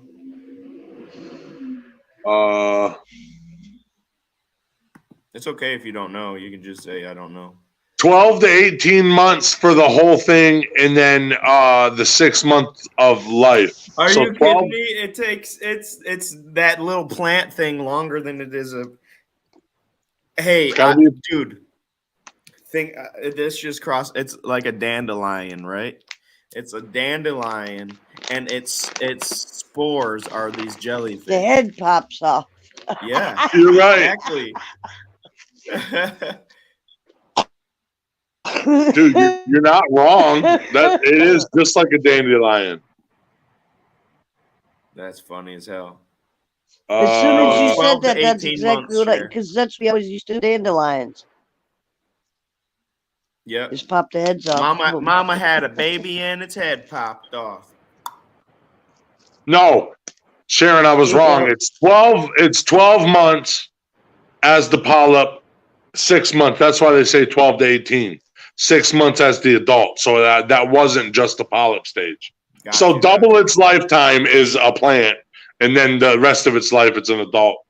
It's okay if you don't know. You can just say I don't know. 12 to 18 months for the whole thing, and then the 6 months of life. Are So you 12 kidding me? It takes it's that little plant thing longer than it is a. Hey, gotta be- dude, think this just crossed. It's like a dandelion, right? It's a dandelion, and its spores are these jellyfish. The head pops off. Yeah, You're right. exactly. Dude, you're not wrong. That it is just like a dandelion. That's funny as hell. As soon as you 12 said to that, that's 18 exactly months, what I, Cher. because that's what we always used to do, dandelions. Yep. Just pop the heads off. Mama had a baby and its head popped off. No, Sharon, I was wrong. It's 12. It's 12 months as the polyp. 6 months. That's why they say 12 to 18. 6 months as the adult. So that wasn't just the polyp stage. So double its lifetime is a plant, and then the rest of its life it's an adult.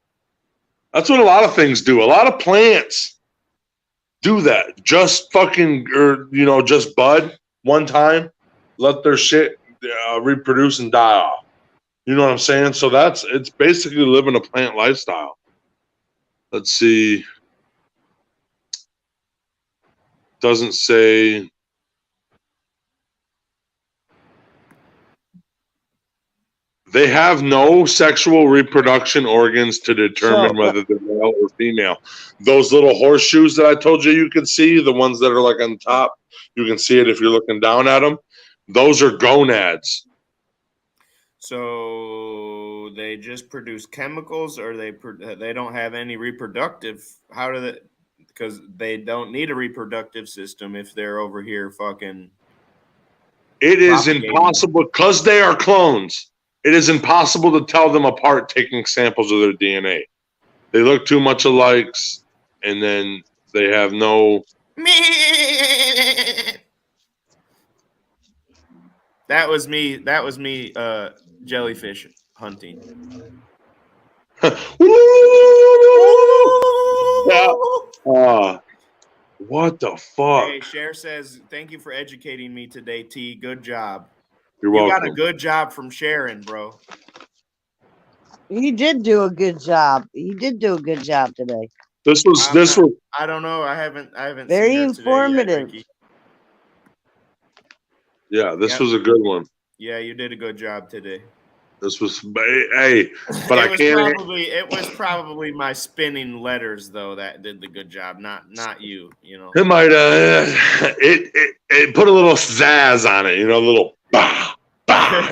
That's what a lot of things do. A lot of plants do that. Just fucking, just bud one time, let their shit reproduce and die off. You know what I'm saying? So it's basically living a plant lifestyle. Let's see. Doesn't say. They have no sexual reproduction organs to determine whether they're male or female. Those little horseshoes that I told you can see, the ones that are like on top, you can see it if you're looking down at them. Those are gonads. So they just produce chemicals, or they don't have any reproductive? How do they? Because they don't need a reproductive system if they're over here fucking. It is impossible because they are clones. It is impossible to tell them apart taking samples of their DNA. They look too much alike, and then they have no. That was me. Jellyfish hunting. What the fuck? Hey, Cher says, "Thank you for educating me today, T. Good job." You're welcome. You got a good job from Sharon, bro. He did do a good job. He did do a good job today. This was. I don't know. I haven't. Very seen her informative. today yet, yeah, this was a good one. Yeah, you did a good job today. This was, hey, but I can't. It was probably my spinning letters though that did the good job, not you. You know, It might. It put a little zazz on it. A little bah, bah.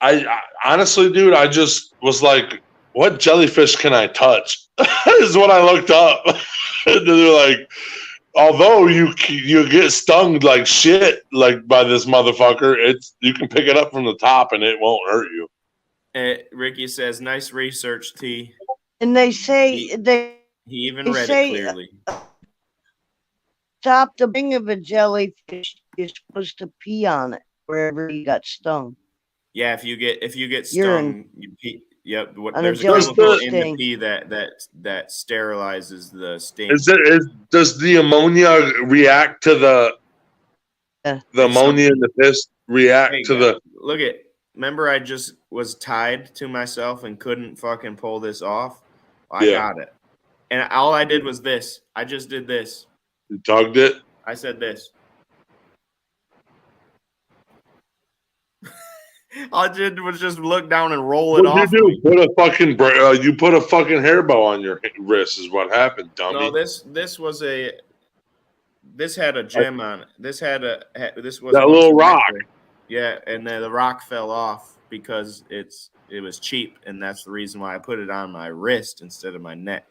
I honestly, dude, I just was like, what jellyfish can I touch? Is what I looked up. And they're like, although you get stung like shit like by this motherfucker, you can pick it up from the top and it won't hurt you. Ricky says, "Nice research, T." And they say he even read it clearly. Top the wing of a jellyfish, you're supposed to pee on it wherever you got stung. Yeah, if you get stung, you pee. Yep. There's a chemical in the pee that sterilizes the sting. Does the ammonia react to the ammonia in the piss react to the? Look at. Remember, I just was tied to myself and couldn't fucking pull this off. I got it, and all I did was this. I just did this. You tugged it. I said this. All I did was just look down and roll it off. What did you do? You put a fucking hair bow on your wrist is what happened, dummy. No, this had a gem on it. This was that little rock. Yeah, and then the rock fell off because it was cheap, and that's the reason why I put it on my wrist instead of my neck.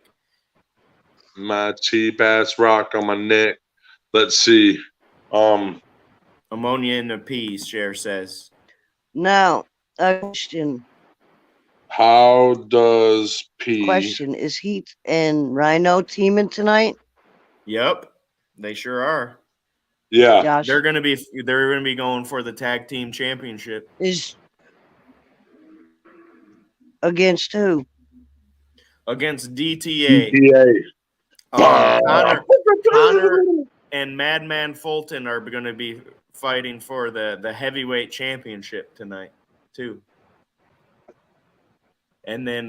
My cheap ass rock on my neck. Let's see. Ammonia in the peas, Cher says. Now, a question. How does pee? Question: is Heat and Rhino teaming tonight? Yep, they sure are. Yeah, Josh, they're gonna be going for the tag team championship. Is against who? Against DTA. Connor and Madman Fulton are going to be fighting for the heavyweight championship tonight too. And then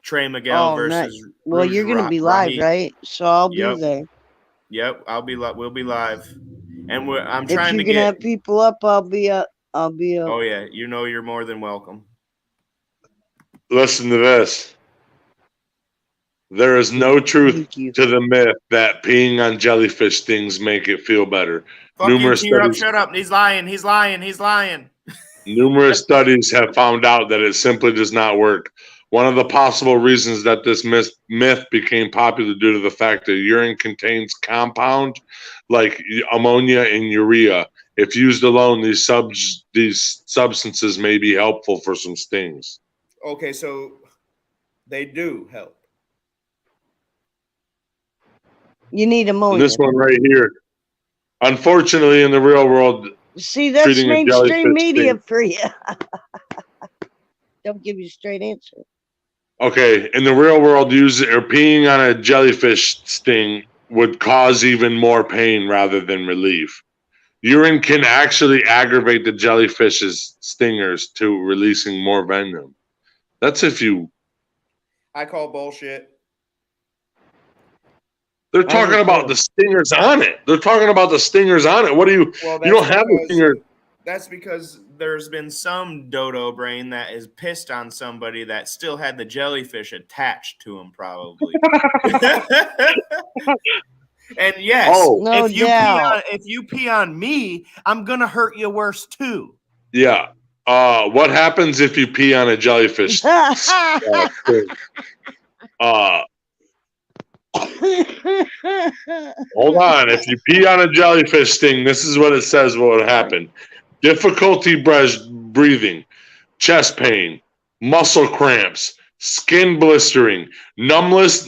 Trey Miguel versus. Nice. Well, you're going to be live, right? So I'll be there. Yep, we'll be live, and I'm trying to get. If you can have people up, I'll be up. Oh yeah, you're more than welcome. Listen to this. There is no truth to the myth that peeing on jellyfish things make it feel better. Fuck you, shut up. He's lying. Numerous studies have found out that it simply does not work. One of the possible reasons that this myth became popular due to the fact that urine contains compound like ammonia and urea. If used alone, these substances may be helpful for some stings. Okay, so they do help. You need And ammonia. this one right here, unfortunately, in the real world, See, that's treating a jellyfish mainstream media sting. for you. Don't give you a straight answer. Okay, in the real world, peeing on a jellyfish sting would cause even more pain rather than relief. Urine can actually aggravate the jellyfish's stingers to releasing more venom. That's if you. I call bullshit. They're talking about the stingers on it. They're talking about the stingers on it. What do you? Well, You don't have the stinger. That's because there's been some dodo brain that is pissed on somebody that still had the jellyfish attached to him, probably. And yes, no doubt. if you pee on me, I'm gonna hurt you worse too. Yeah. What happens if you pee on a jellyfish? Hold on. If you pee on a jellyfish sting, this is what it says what would happen. Difficulty breathing, chest pain, muscle cramps, skin blistering, numbness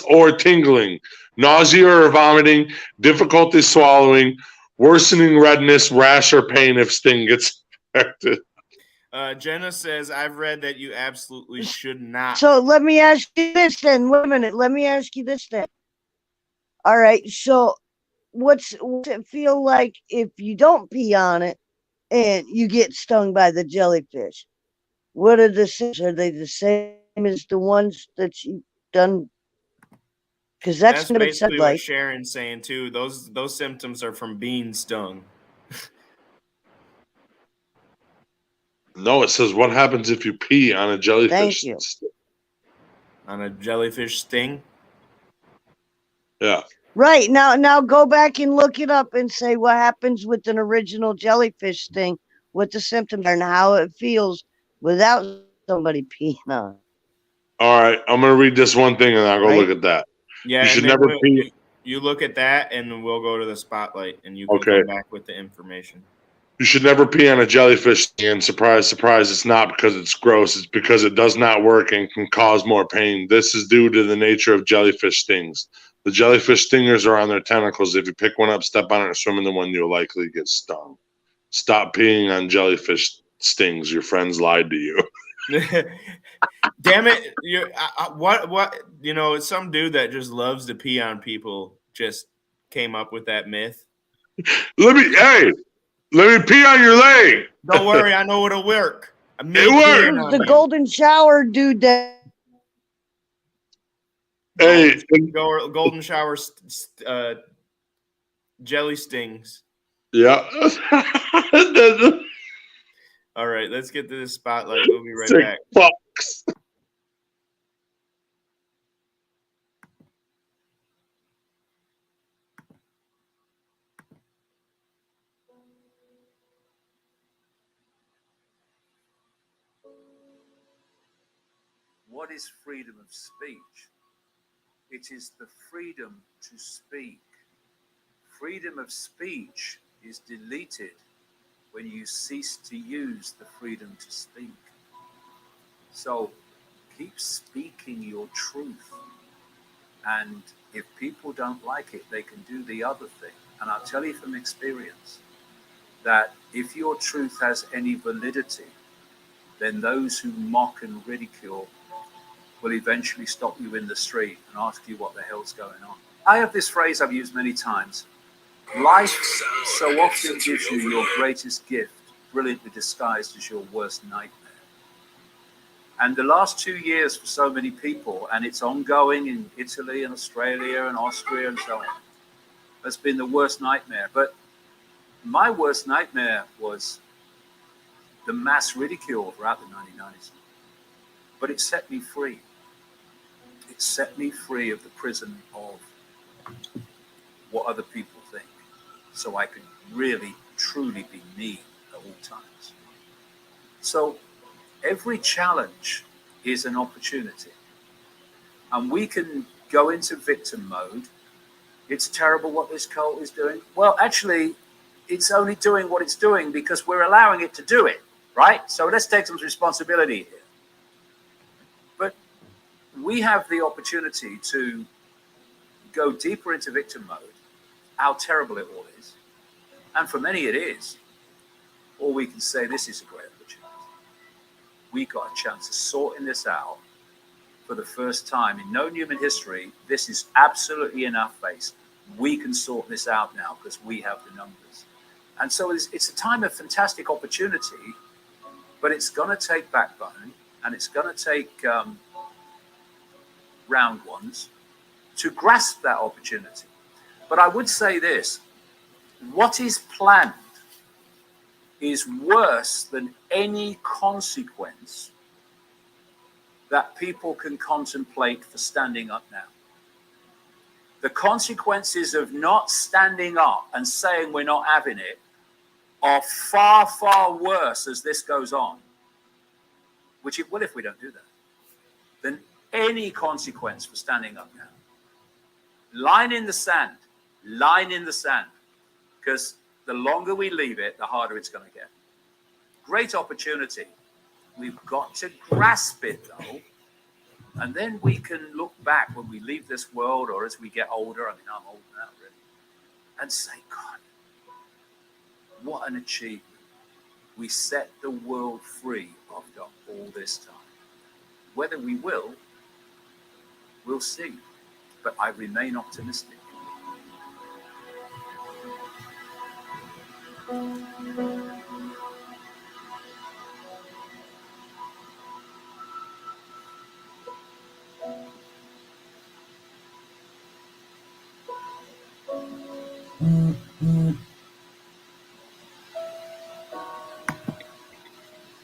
or tingling, nausea or vomiting, difficulty swallowing, worsening redness, rash, or pain if sting gets infected. Jenna says, I've read that you absolutely should not. So let me ask you this then. Wait a minute. Let me ask you this then. All right. So what's it feel like if you don't pee on it and you get stung by the jellyfish? What are the symptoms? Are they the same as the ones that you've done? Because that's what it basically said what like. Sharon's saying too. Those symptoms are from being stung. No, it says what happens if you pee on a jellyfish. Thank you. On a jellyfish sting? Yeah. Right. Now go back and look it up and say what happens with an original jellyfish sting, what the symptoms are and how it feels without somebody peeing on it. All right. I'm going to read this one thing and I'll go look at that. Yeah. You should never pee. You look at that and we'll go to the spotlight and you can come back with the information. You should never pee on a jellyfish sting. Surprise, surprise, it's not because it's gross. It's because it does not work and can cause more pain. This is due to the nature of jellyfish stings. The jellyfish stingers are on their tentacles. If you pick one up, step on it, or swim in the one, you'll likely get stung. Stop peeing on jellyfish stings. Your friends lied to you. Damn it. What, some dude that just loves to pee on people just came up with that myth. Let me pee on your leg. Don't worry, I know it'll work. It worked. The golden shower dude that. Hey, golden shower jelly stings. Yeah. All right, let's get to the spotlight. We'll be right back. Fucks. What is freedom of speech? It is the freedom to speak. Freedom of speech is deleted when you cease to use the freedom to speak. So keep speaking your truth. And if people don't like it, they can do the other thing. And I'll tell you from experience that if your truth has any validity, then those who mock and ridicule will eventually stop you in the street and ask you what the hell's going on. I have this phrase I've used many times. Life so often gives you your greatest gift, brilliantly disguised as your worst nightmare. And the last 2 years for so many people, and it's ongoing in Italy and Australia and Austria and so on, has been the worst nightmare. But my worst nightmare was the mass ridicule throughout the 1990s. But it set me free. It set me free of the prison of what other people think. So I could really, truly be me at all times. So every challenge is an opportunity. And we can go into victim mode. It's terrible what this cult is doing. Well, actually, it's only doing what it's doing because we're allowing it to do it, right? So let's take some responsibility here. But we have the opportunity to go deeper into victim mode, how terrible it all is. And for many it is. Or we can say this is a great opportunity. We got a chance of sorting this out for the first time in known human history. This is absolutely in our face. We can sort this out now because we have the numbers. And so it's a time of fantastic opportunity, but it's going to take backbone and it's going to take round ones to grasp that opportunity. But I would say this, what is planned is worse than any consequence that people can contemplate for standing up now. The consequences of not standing up and saying we're not having it are far, far worse as this goes on, which it will if we don't do that, than any consequence for standing up now. Line in the sand, because the longer we leave it, the harder it's going to get. Great opportunity. We've got to grasp it, though, and then we can look back when we leave this world or as we get older. I mean, I'm old now, really, and say, God, what an achievement. We set the world free after all this time. Whether we will, we'll see. But I remain optimistic.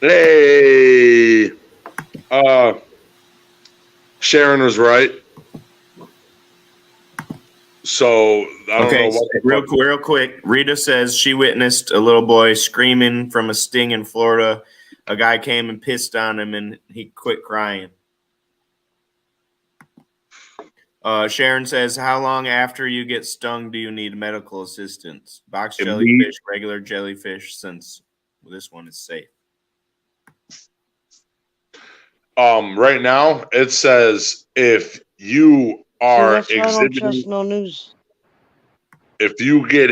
Hey, Sharon was right. So I don't know what. Real quick. Rita says she witnessed a little boy screaming from a sting in Florida. A guy came and pissed on him, and he quit crying. Sharon says, how long after you get stung do you need medical assistance? Box jellyfish, regular jellyfish, since this one is safe. Right now, it says if you are exhibiting, no news. if you get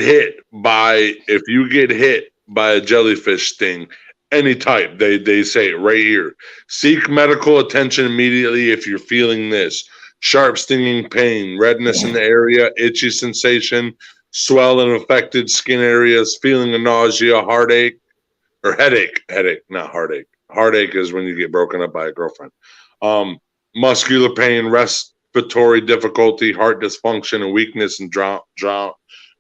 hit by a jellyfish sting, any type, they say it right here. Seek medical attention immediately if you're feeling this: sharp stinging pain, redness in the area, itchy sensation, swell and affected skin areas, feeling of nausea, heartache, or headache, not heartache. Heartache is when you get broken up by a girlfriend. Muscular pain, respiratory difficulty, heart dysfunction, and weakness and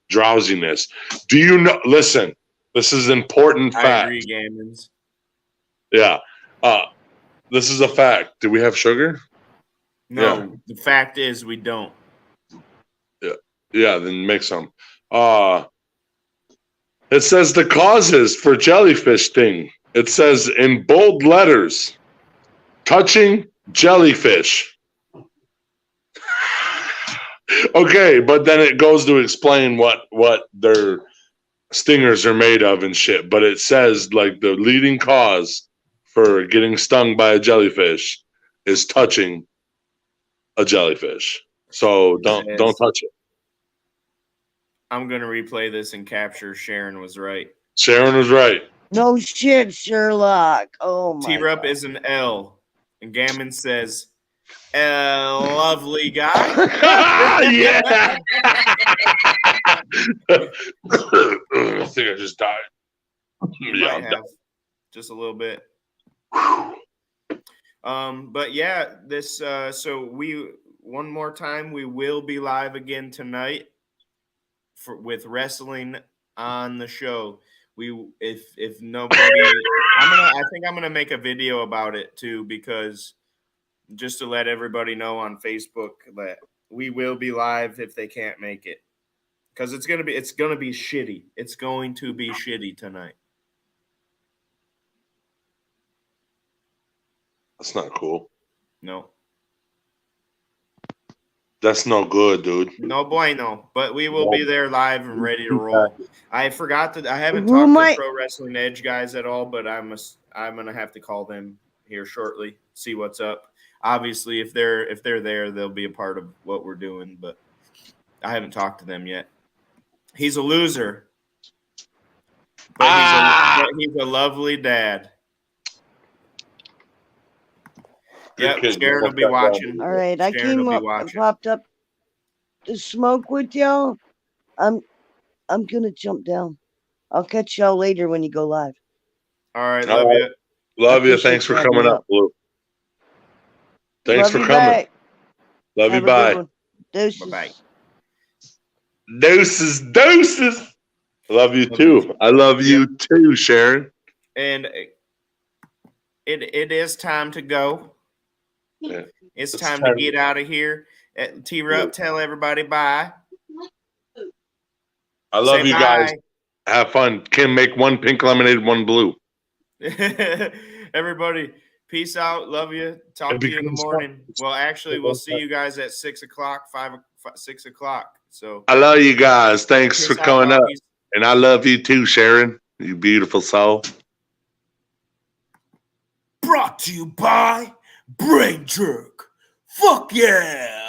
drowsiness. Do you know? Listen, this is important fact. I agree, Gammons. Yeah. This is a fact. Do we have sugar? No, Yeah. The fact is we don't. Yeah, then make some. It says the causes for jellyfish sting. It says in bold letters, touching jellyfish. Okay, but then it goes to explain what their stingers are made of and shit. But it says like the leading cause for getting stung by a jellyfish is touching a jellyfish. So don't touch it. I'm gonna replay this and capture Sharon was right. Sharon was right. No shit, Sherlock. Oh my. T-Rup is an L, and Gammon says, lovely guy. Yeah. I think I just died. You might have just a little bit. But yeah, this so we one more time we will be live again tonight with wrestling on the show. If nobody I think I'm gonna make a video about it too, because just to let everybody know on Facebook that we will be live if they can't make it. Because it's gonna be shitty. It's going to be shitty tonight. That's not cool. No. That's no good, dude. No bueno. But we will be there live and ready to roll. I forgot that I haven't Who talked might- to Pro Wrestling Edge guys at all, but I'm gonna have to call them here shortly, see what's up. Obviously, if they're there, they'll be a part of what we're doing, but I haven't talked to them yet. He's a loser. But he's a lovely dad. Yep, kid. Sharon will be watching. All right, I Sharon came will be up and watching. popped up to smoke with y'all. I'm gonna jump down. I'll catch y'all later when you go live. All right, All love right. you. Love you. Appreciate Thanks for you having coming me up, up. Blue. Thanks Love for you coming. back. Love Have you. a good Bye. one. Deuces. Bye-bye. Deuces. Deuces. Love you Love too. you. I love you too, Sharon. And it is time to go. Yeah. It's It's time time to get out of here. T-Rup, tell everybody bye. I love Say you guys. Have fun. Kim, make one pink lemonade, one blue. bye. Everybody, peace out. Love you. Talk to you in the morning. Well, actually, we'll see you guys at 6 o'clock, 6 o'clock. So I love you guys. Thanks peace for out, coming up. doggies. And I love you too, Sharon. You beautiful soul. Brought to you by Brain Jerk. Fuck yeah.